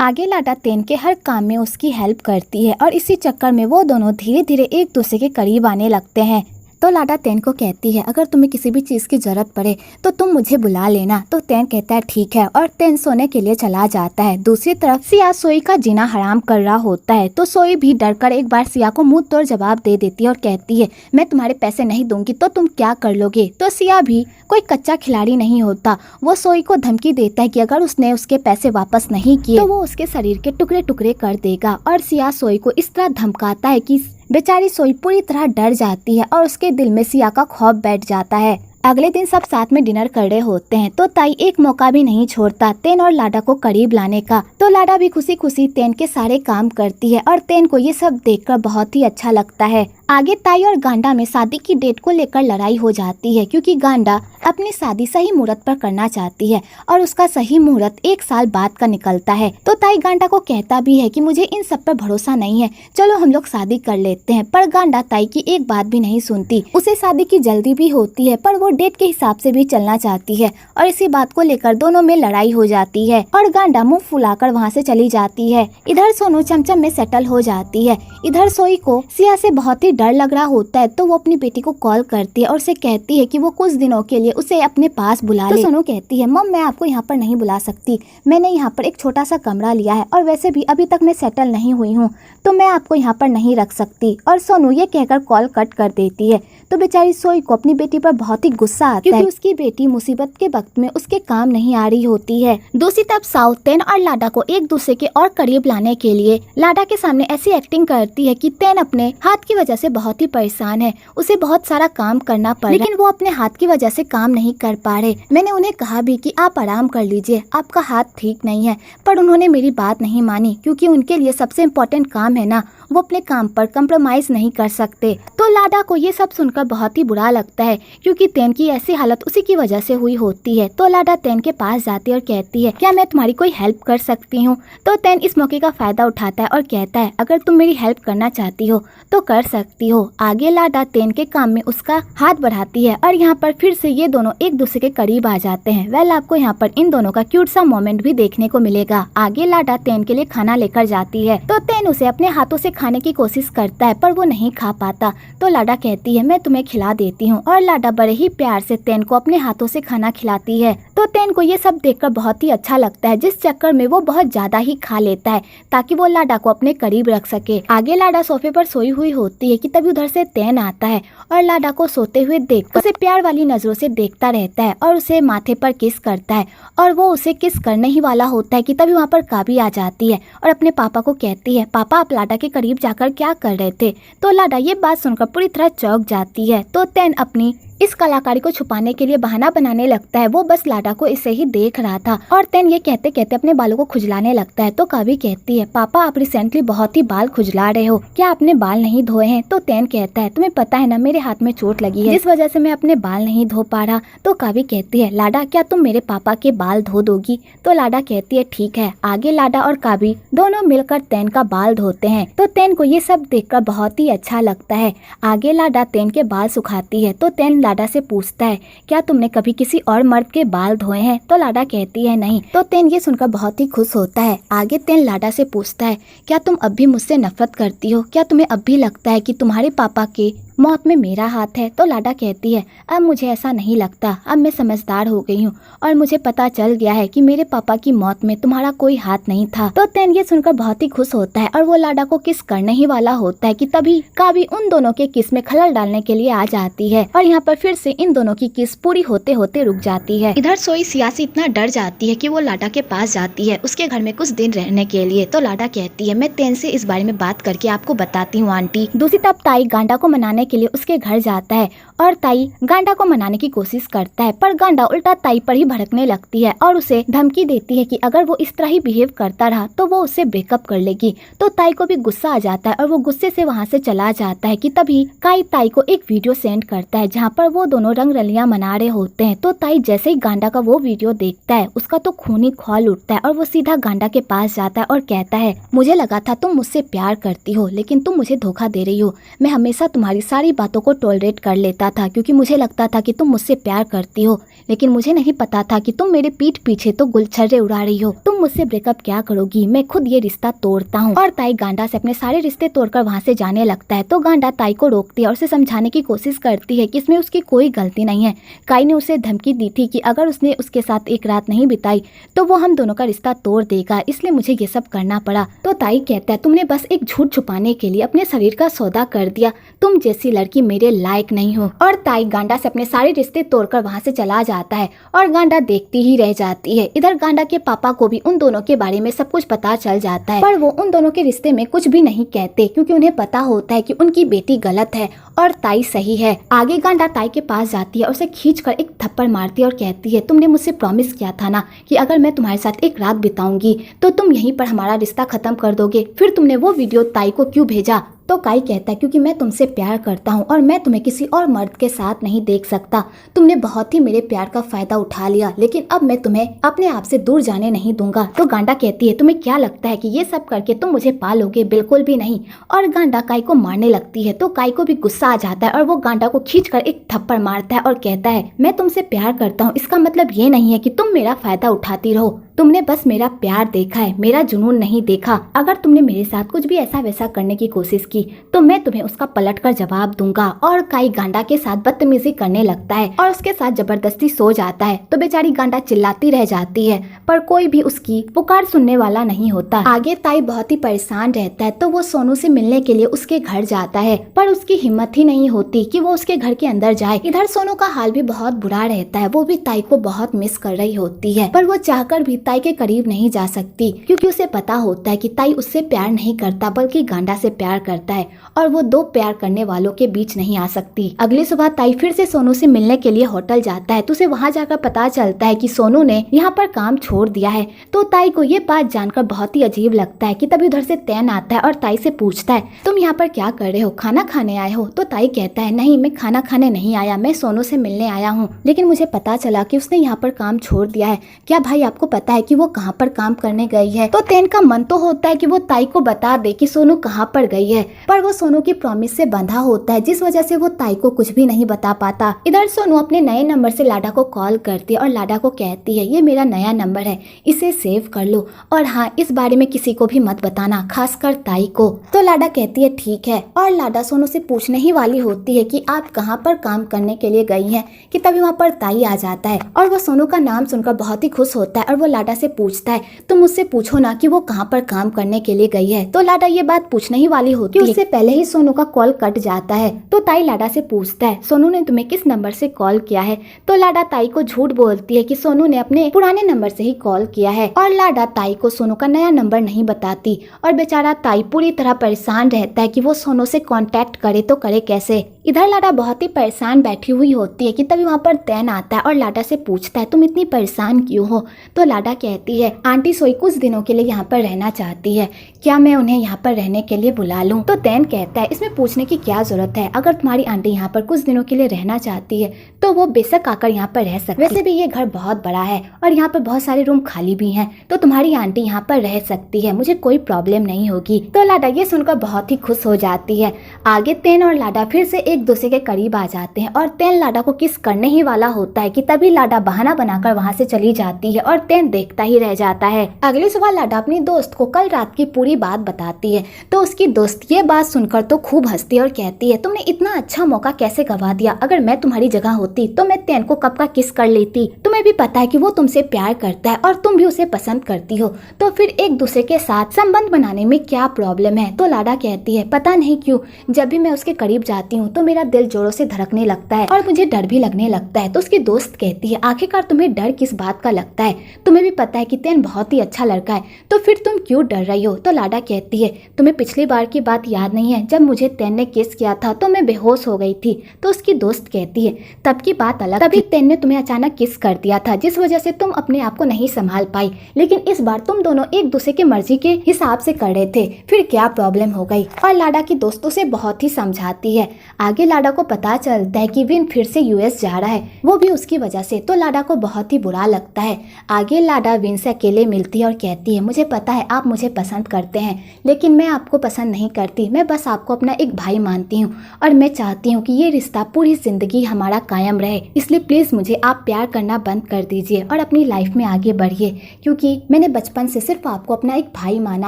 आगे लाडा तेन के हर काम में उसकी हेल्प करती है और इसी चक्कर में वो दोनों धीरे धीरे एक दूसरे के करीब आने लगते हैं। तो लाडा तेन को कहती है अगर तुम्हें किसी भी चीज़ की ज़रूरत पड़े तो तुम मुझे बुला लेना। तो तेन कहता है ठीक है और तेन सोने के लिए चला जाता है। दूसरी तरफ सिया सोई का जीना हराम कर रहा होता है तो सोई भी डरकर एक बार सिया को मुंह तोड़ जवाब दे देती है और कहती है मैं तुम्हारे पैसे नहीं दूंगी तो तुम क्या कर लोगे। तो सिया भी कोई कच्चा खिलाड़ी नहीं होता, वो सोई को धमकी देता है कि अगर उसने उसके पैसे वापस नहीं किए तो वो उसके शरीर के टुकड़े टुकड़े कर देगा। और सिया सोई को इस तरह धमकाता है कि बेचारी सोई पूरी तरह डर जाती है और उसके दिल में सिया का खौफ बैठ जाता है। अगले दिन सब साथ में डिनर कर रहे होते हैं तो ताई एक मौका भी नहीं छोड़ता तेन और लाडा को करीब लाने का। तो लाडा भी खुशी खुशी तेन के सारे काम करती है और तेन को ये सब देखकर बहुत ही अच्छा लगता है। आगे ताई और गांडा में शादी की डेट को लेकर लड़ाई हो जाती है क्योंकि गांडा अपनी शादी सही मुहूर्त पर करना चाहती है और उसका सही मुहूर्त 1 साल बाद का निकलता है। तो ताई गांडा को कहता भी है कि मुझे इन सब पर भरोसा नहीं है, चलो हम लोग शादी कर लेते हैं। पर गांडा ताई की एक बात भी नहीं सुनती, उसे शादी की जल्दी भी होती है पर वो डेट के हिसाब से भी चलना चाहती है और इसी बात को लेकर दोनों में लड़ाई हो जाती है और गांडा मुंह फुलाकर वहाँ से चली जाती है। इधर सोनू चमचम में सेटल हो जाती है। इधर सोई को सिया से बहुत ही डर लग रहा होता है तो वो अपनी बेटी को कॉल करती है और उसे कहती है कि वो कुछ दिनों के लिए उसे अपने पास बुला ले। तो सोनू कहती है मम मैं आपको यहाँ पर नहीं बुला सकती, मैंने यहाँ पर एक छोटा सा कमरा लिया है और वैसे भी अभी तक मैं सेटल नहीं हुई हूँ तो मैं आपको यहाँ पर नहीं रख सकती। और सोनू ये कहकर कॉल कट कर देती है। तो बेचारी सोई को अपनी बेटी पर बहुत ही गुस्सा आता है क्योंकि उसकी बेटी मुसीबत के वक्त में उसके काम नहीं आ रही होती है। दूसरी तरफ साउथ तेन और लाडा को एक दूसरे के और करीब लाने के लिए लाडा के सामने ऐसी एक्टिंग करती है कि तेन अपने हाथ की वजह से बहुत ही परेशान है, उसे बहुत सारा काम करना पड़ लेकिन वो अपने हाथ की वजह से काम नहीं कर पा रहे। मैंने उन्हें कहा भी कि आप आराम कर लीजिए, आपका हाथ ठीक नहीं है, पर उन्होंने मेरी बात नहीं मानी क्योंकि उनके लिए सबसे इम्पोर्टेंट काम है ना, वो अपने काम पर कंप्रोमाइज नहीं कर सकते। तो लाडा को ये सब सुनकर बहुत ही बुरा लगता है क्योंकि तेन की ऐसी हालत उसी की वजह से हुई होती है। तो लाडा तेन के पास जाती है और कहती है क्या मैं तुम्हारी कोई हेल्प कर सकती हूँ। तो तेन इस मौके का फायदा उठाता है और कहता है अगर तुम मेरी हेल्प करना चाहती हो तो कर सकती हो। आगे लाडा तेन के काम में उसका हाथ बढ़ाती है और यहाँ पर फिर से ये दोनों एक दूसरे के करीब आ जाते हैं। वेल आपको यहाँ पर इन दोनों का क्यूट सा मोमेंट भी देखने को मिलेगा। आगे लाडा तेन के लिए खाना लेकर जाती है तो तेन उसे अपने हाथों से खाने की कोशिश करता है पर वो नहीं खा पाता। तो लाडा कहती है मैं तुम्हें खिला देती हूँ और लाडा बड़े ही प्यार से तेन को अपने हाथों से खाना खिलाती है। तो तेन को ये सब देखकर बहुत ही अच्छा लगता है जिस चक्कर में वो बहुत ज्यादा ही खा लेता है ताकि वो लाडा को अपने करीब रख सके। आगे लाडा सोफे पर सोई हुई होती है कि तभी उधर से तेन आता है और लाडा को सोते हुए देखकर उसे प्यार वाली नजरों से देखता रहता है और उसे माथे पर किस करता है और वो उसे किस करने ही वाला होता है कि तभी वहाँ पर काबी आ जाती है और अपने पापा को कहती है पापा आप लाडा के करीब जाकर क्या कर रहे थे। तो लाडा ये बात सुनकर पूरी तरह चौंक जाती है। तो तेन अपनी इस कलाकारी को छुपाने के लिए बहाना बनाने लगता है, वो बस लाडा को इसे ही देख रहा था और तेन ये कहते कहते अपने बालों को खुजलाने लगता है। तो कावी कहती है पापा आप रिसेंटली बहुत ही बाल खुजला रहे हो, क्या आपने बाल नहीं धोए हैं। तो तेन कहता है तुम्हें पता है ना मेरे हाथ में चोट लगी है जिस वजह से मैं अपने बाल नहीं धो पा रहा। तो कावी कहती है लाडा क्या तुम मेरे पापा के बाल धो दोगी। तो लाडा कहती है ठीक है। आगे लाडा और कावी दोनों मिलकर तेन का बाल धोते हैं तो तेन को ये सब देखकर बहुत ही अच्छा लगता है। आगे लाडा तेन के बाल सुखाती है तो तेन लाडा से पूछता है क्या तुमने कभी किसी और मर्द के बाल धोए हैं। तो लाडा कहती है नहीं। तो तेन ये सुनकर बहुत ही खुश होता है। आगे तेन लाडा से पूछता है क्या तुम अब भी मुझसे नफरत करती हो, क्या तुम्हें अब भी लगता है कि तुम्हारे पापा के मौत में मेरा हाथ है। तो लाडा कहती है अब मुझे ऐसा नहीं लगता, अब मैं समझदार हो गई हूँ और मुझे पता चल गया है कि मेरे पापा की मौत में तुम्हारा कोई हाथ नहीं था। तो तेन ये सुनकर बहुत ही खुश होता है और वो लाडा को किस करने ही वाला होता है कि तभी कावी उन दोनों के किस में खलल डालने के लिए आ जाती है और यहाँ पर फिर से इन दोनों की किस पूरी होते होते रुक जाती है। इधर सोई सिया से इतना डर जाती है कि वो लाडा के पास जाती है उसके घर में कुछ दिन रहने के लिए। तो लाडा कहती है मैं तेन से इस बारे में बात करके आपको बताती हूँ आंटी। दूसरी तरफ ताई गांडा को मनाने के लिए उसके घर जाता है और ताई गांडा को मनाने की कोशिश करता है पर गांडा उल्टा ताई पर ही भड़कने लगती है और उसे धमकी देती है कि अगर वो इस तरह ही बिहेव करता रहा तो वो उससे ब्रेकअप कर लेगी। तो ताई को भी गुस्सा आ जाता है और वो गुस्से से वहाँ से चला जाता है कि तभी काई ताई को एक वीडियो सेंड करता है जहाँ पर वो दोनों रंग रलियां मना रहे होते हैं। तो ताई जैसे ही गांडा का वो वीडियो देखता है उसका तो खून ही खौल उठता है और वो सीधा गांडा के पास जाता है और कहता है मुझे लगा था तुम मुझसे प्यार करती हो लेकिन तुम मुझे धोखा दे रही हो, मैं हमेशा तुम्हारी सारी बातों को टॉलरेट कर लेता था, क्योंकि मुझे लगता था कि तुम मुझसे प्यार करती हो, लेकिन मुझे नहीं पता था कि तुम मेरे पीठ पीछे तो गुलछर्रे उड़ा रही हो। तुम मुझसे ब्रेकअप क्या करोगी, मैं खुद ये रिश्ता तोड़ता हूँ। और ताई गांडा से अपने सारे रिश्ते तोड़कर वहाँ से जाने लगता है। तो गांडा ताई को रोकती है और उसे समझाने की कोशिश करती है कि इसमें उसकी कोई गलती नहीं है। काई ने उसे धमकी दी थी कि अगर उसने उसके साथ एक रात नहीं बिताई तो वो हम दोनों का रिश्ता तोड़ देगा, इसलिए मुझे ये सब करना पड़ा। तो ताई कहता है तुमने बस एक झूठ छुपाने के लिए अपने शरीर का सौदा कर दिया, तुम जैसी लड़की मेरे लायक नहीं हो। और ताई गांडा से अपने सारे रिश्ते तोड़कर वहाँ से चला जाता है और गांडा देखती ही रह जाती है। इधर गांडा के पापा को भी उन दोनों के बारे में सब कुछ पता चल जाता है, पर वो उन दोनों के रिश्ते में कुछ भी नहीं कहते, क्योंकि उन्हें पता होता है कि उनकी बेटी गलत है और ताई सही है। आगे गांडा ताई के पास जाती है और उसे खींचकर एक थप्पड़ मारती है और कहती है तुमने मुझसे प्रॉमिस किया था ना कि अगर मैं तुम्हारे साथ एक रात बिताऊंगी तो तुम यहीं पर हमारा रिश्ता खत्म कर दोगे, फिर तुमने वो वीडियो ताई को क्यों भेजा। तो काई कहता है क्योंकि मैं तुमसे प्यार करता हूँ और मैं तुम्हें किसी और मर्द के साथ नहीं देख सकता। तुमने बहुत ही मेरे प्यार का फायदा उठा लिया, लेकिन अब मैं तुम्हें अपने आप से दूर जाने नहीं दूंगा। तो गांडा कहती है तुम्हें क्या लगता है कि ये सब करके तुम मुझे पालोगे, बिल्कुल भी नहीं। और गांडा काई को मारने लगती है। तो काई को भी गुस्सा आ जाता है और वो गांडा को खींचकर एक थप्पड़ मारता है और कहता है मैं तुमसे प्यार करता हूँ, इसका मतलब ये नहीं है कि तुम मेरा फायदा उठाती रहो। तुमने बस मेरा प्यार देखा है, मेरा जुनून नहीं देखा। अगर तुमने मेरे साथ कुछ भी ऐसा वैसा करने की कोशिश की तो मैं तुम्हें उसका पलटकर जवाब दूंगा। और काई गांडा के साथ बदतमीजी करने लगता है और उसके साथ जबरदस्ती सो जाता है। तो बेचारी गांडा चिल्लाती रह जाती है, पर कोई भी उसकी पुकार सुनने वाला नहीं होता। आगे ताई बहुत ही परेशान रहता है, तो वो सोनू से मिलने के लिए उसके घर जाता है, पर उसकी हिम्मत ही नहीं होती कि वो उसके घर के अंदर जाए। इधर सोनू का हाल भी बहुत बुरा रहता है, वो भी ताई को बहुत मिस कर रही होती है, पर वो चाहकर भी ताई के करीब नहीं जा सकती, क्योंकि उसे पता होता है कि ताई उससे प्यार नहीं करता बल्कि गांडा से प्यार करता है और वो दो प्यार करने वालों के बीच नहीं आ सकती। अगली सुबह ताई फिर से सोनू से मिलने के लिए होटल जाता है, तो उसे वहाँ जाकर पता चलता है कि सोनू ने यहाँ पर काम छोड़ दिया है। तो ताई को ये बात जानकर बहुत ही अजीब लगता है कि तभी उधर से तैन आता है और ताई से पूछता है तुम यहाँ पर क्या कर रहे हो, खाना खाने आए हो। तो ताई कहता है नहीं, मैं खाना खाने नहीं आया, मैं सोनू से मिलने आया हूँ, लेकिन मुझे पता चला कि उसने यहाँ पर काम छोड़ दिया है। क्या भाई आपको पता है कि वो कहाँ पर काम करने गई है। तो तैन का मन तो होता है कि वो ताई को बता दे कि सोनू कहाँ पर गई है, पर वो सोनू की प्रॉमिस से बंधा होता है, जिस वजह से वो ताई को कुछ भी नहीं बता पाता। इधर सोनू अपने नए नंबर से लाडा को कॉल करती है और लाडा को कहती है ये मेरा नया नंबर है, इसे सेव कर लो और हाँ इस बारे में किसी को भी मत बताना, खासकर ताई को। तो लाडा कहती है ठीक है। और लाडा सोनू से पूछने ही वाली होती है कि आप कहाँ पर काम करने के लिए गई हैं, कि तभी वहाँ पर ताई आ जाता है और वो सोनू का नाम सुनकर बहुत ही खुश होता है और वो लाडा से पूछता है तुम मुझसे पूछो ना कि वो कहाँ पर काम करने के लिए गई है। तो लाडा ये बात पूछने ही वाली होती है, उससे पहले ही सोनू का कॉल कट जाता है। तो ताई लाडा से पूछता है सोनू ने तुम्हें किस नंबर से कॉल किया है। तो लाडा ताई को झूठ बोलती है कि सोनू ने अपने पुराने नंबर से ही कॉल किया है और लाडा ताई को सोनू का नया नंबर नहीं बताती और बेचारा ताई पूरी तरह परेशान रहता है कि वो सोनू से कांटेक्ट करे तो करे कैसे। इधर लाडा बहुत ही परेशान बैठी हुई होती है कि तभी वहाँ पर तैन आता है और लाडा से पूछता है तुम इतनी परेशान क्यों हो। तो लाडा कहती है आंटी सोई कुछ दिनों के लिए यहाँ पर रहना चाहती है, क्या मैं उन्हें यहाँ पर रहने के लिए बुला लूँ। तो तैन कहता है इसमें पूछने की क्या जरूरत है, अगर तुम्हारी आंटी यहाँ पर कुछ दिनों के लिए रहना चाहती है तो वो बेशक आकर यहाँ पर रह सकती है। वैसे भी ये घर बहुत बड़ा है और यहाँ पर बहुत सारे रूम खाली भी हैं, तो तुम्हारी आंटी यहाँ पर रह सकती है, मुझे कोई प्रॉब्लम नहीं होगी। तो लाडा ये सुनकर बहुत ही खुश हो जाती है। आगे तैन और लाडा फिर से एक दूसरे के करीब आ जाते हैं और तैन लाडा को किस करने ही वाला होता है कि तभी लाडा बहाना बनाकर वहाँ से चली जाती है और तैन देखता ही रह जाता है। अगली सुबह लाडा अपनी दोस्त को कल रात की पूरी बात बताती है, तो उसकी दोस्त ये बात सुनकर तो खूब हंसती है और कहती है तुमने इतना अच्छा मौका कैसे गवा दिया, अगर मैं तुम्हारी जगह होती तो मैं तैन को कब का किस कर लेती। तुम्हें भी पता है कि वो तुमसे प्यार करता है और तुम भी उसे पसंद करती हो, तो फिर एक दूसरे के साथ संबंध बनाने में क्या प्रॉब्लम है। तो लाडा कहती है पता नहीं क्यों जब भी मैं उसके करीब जाती हूँ तो मेरा दिल जोरों से धड़कने लगता है और मुझे डर भी लगने लगता है। तो उसकी दोस्त कहती है आखिरकार तुम्हें डर किस बात का लगता है, तुम्हें भी पता है कि तैन बहुत ही अच्छा लड़का है, तो फिर तुम क्यों डर रही हो। तो लाडा कहती है तुम्हें पिछली बार की बात याद नहीं है, जब मुझे तैन ने किस किया था तो मैं बेहोश हो गई थी। तो उसकी दोस्त कहती है तब की बात अलग, तभी तैन ने तुम्हें अचानक किस कर दिया था जिस वजह से तुम अपने आप को नहीं संभाल पाई, लेकिन इस बार तुम दोनों एक दूसरे की मर्जी के हिसाब से कर रहे थे, फिर क्या प्रॉब्लम हो गई। और लाडा की दोस्तों से बहुत ही समझाती है। आगे लाडा को पता चलता है कि विन फिर से यूएस जा रहा है, वो भी उसकी वजह से। तो लाडा को बहुत ही बुरा लगता है। आगे लाडा विन से अकेले मिलती है और कहती है मुझे पता है आप मुझे पसंद करते हैं, लेकिन मैं आपको पसंद नहीं करती। मैं बस आपको अपना एक भाई मानती हूँ और मैं चाहती हूँ कि ये रिश्ता पूरी जिंदगी हमारा कायम रहे। इसलिए प्लीज मुझे आप प्यार करना बंद कर दीजिए और अपनी लाइफ में आगे बढ़िए, क्योंकि मैंने बचपन से सिर्फ आपको अपना एक भाई माना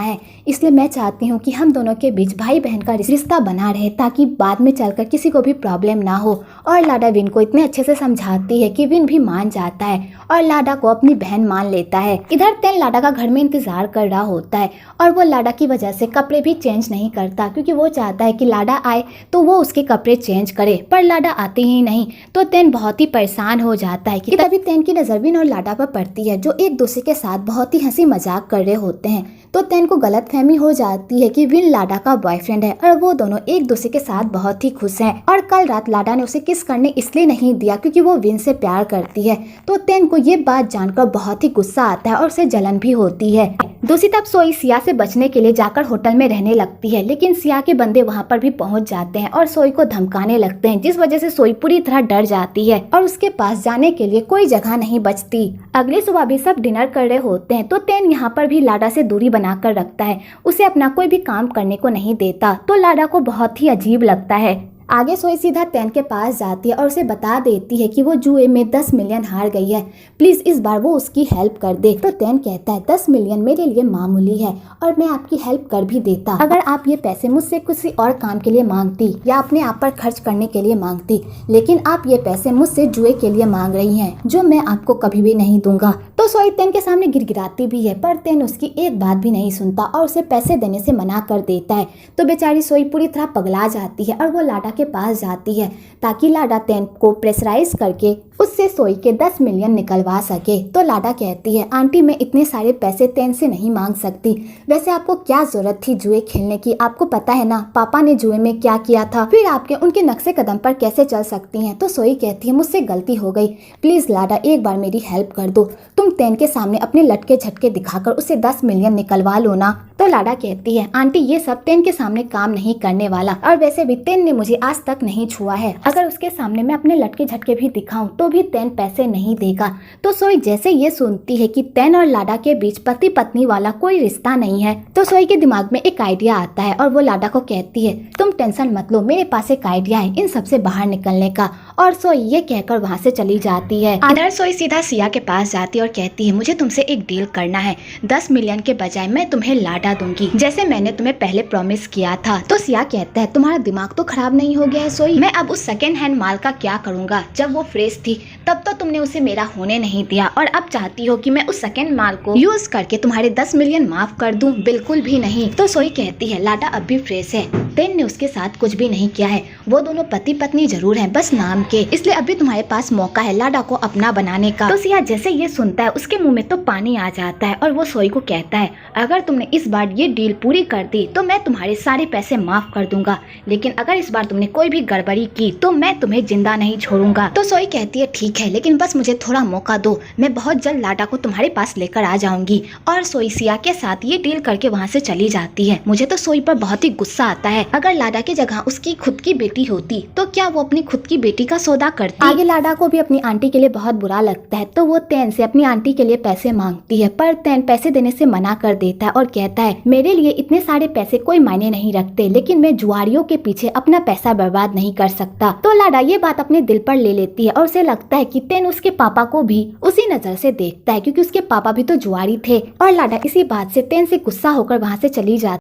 है। इसलिए मैं चाहती हूँ कि हम दोनों के बीच भाई बहन का रिश्ता बना रहे, ताकि बाद में चलकर किसी को भी प्रॉब्लम ना हो। और लाडा विन को इतने अच्छे से समझाती है कि विन भी मान जाता है और लाडा को अपनी बहन मान लेता है। इधर तेन लाडा का घर में इंतजार कर रहा होता है और वो लाडा की वजह से कपड़े भी चेंज नहीं करता, क्योंकि वो चाहता है कि लाडा आए तो वो उसके कपड़े चेंज करे, पर लाडा आते ही नहीं। तो तेन बहुत ही परेशान हो जाता है कि तभी तेन की नजर विन और लाडा पर पड़ती है, जो एक दूसरे के साथ बहुत ही हंसी मजाक कर रहे होते हैं। तो तेन को गलतफहमी हो जाती है कि विन लाडा का बॉयफ्रेंड है और वो दोनों एक दूसरे के साथ बहुत ही खुश हैं। और कल रात लाडा ने उसे किस करने इसलिए नहीं दिया क्योंकि वो विन से प्यार करती है। तो तेन को ये बात जानकर बहुत ही गुस्सा आता है और उसे जलन भी होती है। दूसरी तरफ सोई सिया से बचने के लिए जाकर होटल में रहने लगती है, लेकिन सिया के बंदे वहां पर भी पहुंच जाते हैं और सोई को धमकाने लगते हैं, जिस वजह से सोई पूरी तरह डर जाती है और उसके पास जाने के लिए कोई जगह नहीं बचती। अगली सुबह भी सब डिनर कर रहे होते हैं, तो तेन यहाँ पर भी लाडा से दूरी बनाकर रखता है, उसे अपना कोई भी काम करने को नहीं देता। तो लाडा को बहुत ही अजीब लगता है। आगे सोई सीधा तेन के पास जाती है और उसे बता देती है कि वो जुए में 10 मिलियन हार गई है, प्लीज इस बार वो उसकी हेल्प कर दे। तो तेन कहता है 10 मिलियन मेरे लिए मामूली है और मैं आपकी हेल्प कर भी देता, अगर आप ये पैसे मुझसे किसी और काम के लिए मांगती या अपने आप पर खर्च करने के लिए मांगती, लेकिन आप ये पैसे मुझसे जुए के लिए मांग रही हैं, जो मैं आपको कभी भी नहीं दूंगा। तो सोई तेन के सामने गिड़गिड़ाती भी है, पर तेन उसकी एक बात भी नहीं सुनता और उसे पैसे देने से मना कर देता है। तो बेचारी सोई पूरी तरह पगला जाती है और वो लाडा के पास जाती है ताकि लाडा तेन को प्रेशराइज करके उससे सोई के 10 मिलियन निकलवा सके। तो लाडा कहती है आंटी मैं इतने सारे पैसे तेन से नहीं मांग सकती, वैसे आपको क्या जरूरत थी जुए खेलने की, आपको पता है ना पापा ने जुए में क्या किया था, फिर आपके उनके नक्शे कदम पर कैसे चल सकती हैं। तो सोई कहती है मुझसे गलती हो गई, प्लीज लाडा एक बार मेरी हेल्प कर दो, तुम तेन के सामने अपने लटके झटके दिखाकर उसे 10 मिलियन निकलवा लो ना। तो लाडा कहती है आंटी ये सब तेन के सामने काम नहीं करने वाला, और वैसे भी तेन ने मुझे आज तक नहीं छुआ है, अगर उसके सामने मैं अपने लटके झटके भी दिखाऊं तो भी तेन पैसे नहीं देगा। तो सोई जैसे ये सुनती है कि तेन और लाडा के बीच पति पत्नी वाला कोई रिश्ता नहीं है, तो सोई के दिमाग में एक आइडिया आता है और वो लाडा को कहती है तुम टेंशन मत लो, मेरे पास एक आइडिया है इन सबसे बाहर निकलने का। और सोई ये कहकर वहाँ से चली जाती है। इधर सोई सीधा सिया के पास जाती है और कहती है मुझे तुमसे एक डील करना है, 10 मिलियन के बजाय मैं तुम्हें लाडा दूंगी, जैसे मैंने तुम्हें पहले प्रॉमिस किया था। तो सिया कहता है तुम्हारा दिमाग तो खराब नहीं हो गया है सोई, मैं अब उस सेकेंड हैंड माल का क्या करूंगा, जब वो फ्रेश थी तब तो तुमने उसे मेरा होने नहीं दिया, और अब चाहती हो कि मैं उस सेकेंड माल को यूज करके तुम्हारे 10 मिलियन माफ कर दूं, बिल्कुल भी नहीं। तो सोई कहती है लाडा अब भी फ्रेश है, तेन ने उसके साथ कुछ भी नहीं किया है, वो दोनों पति पत्नी जरूर हैं बस नाम के, इसलिए अभी तुम्हारे पास मौका है लाडा को अपना बनाने का। तो सिया जैसे ये सुनता है उसके मुंह में तो पानी आ जाता है और वो सोई को कहता है अगर तुमने इस बार ये डील पूरी कर दी तो मैं तुम्हारे सारे पैसे माफ कर दूंगा, लेकिन अगर इस बार तुमने कोई भी गड़बड़ी की तो मैं तुम्हें जिंदा नहीं छोड़ूंगा। तो सोई कहती है ठीक है, लेकिन बस मुझे थोड़ा मौका दो, मैं बहुत जल्द लाडा को तुम्हारे पास लेकर आ जाऊंगी। और सोई सिया के साथ ये डील करके वहाँ से चली जाती है। मुझे तो सोई पर बहुत ही गुस्सा आता है, अगर लाडा की जगह उसकी खुद की बेटी होती तो क्या वो अपनी खुद की बेटी का सौदा करती। आगे लाडा को भी अपनी आंटी के लिए बहुत बुरा लगता है, तो वो तेन से अपनी आंटी के लिए पैसे मांगती है, पर तेन पैसे देने से मना कर देता है और कहता है मेरे लिए इतने सारे पैसे कोई मायने नहीं रखते, लेकिन मैं जुआरियों के पीछे अपना पैसा बर्बाद नहीं कर सकता। तो लाडा ये बात अपने दिल पर ले लेती है और उसे लगता है कि तेन उसके पापा को भी उसी नजर से देखता है, क्योंकि उसके पापा भी तो जुआरी थे। और लाडा इसी बात से तेन से गुस्सा होकर वहाँ से चली जाती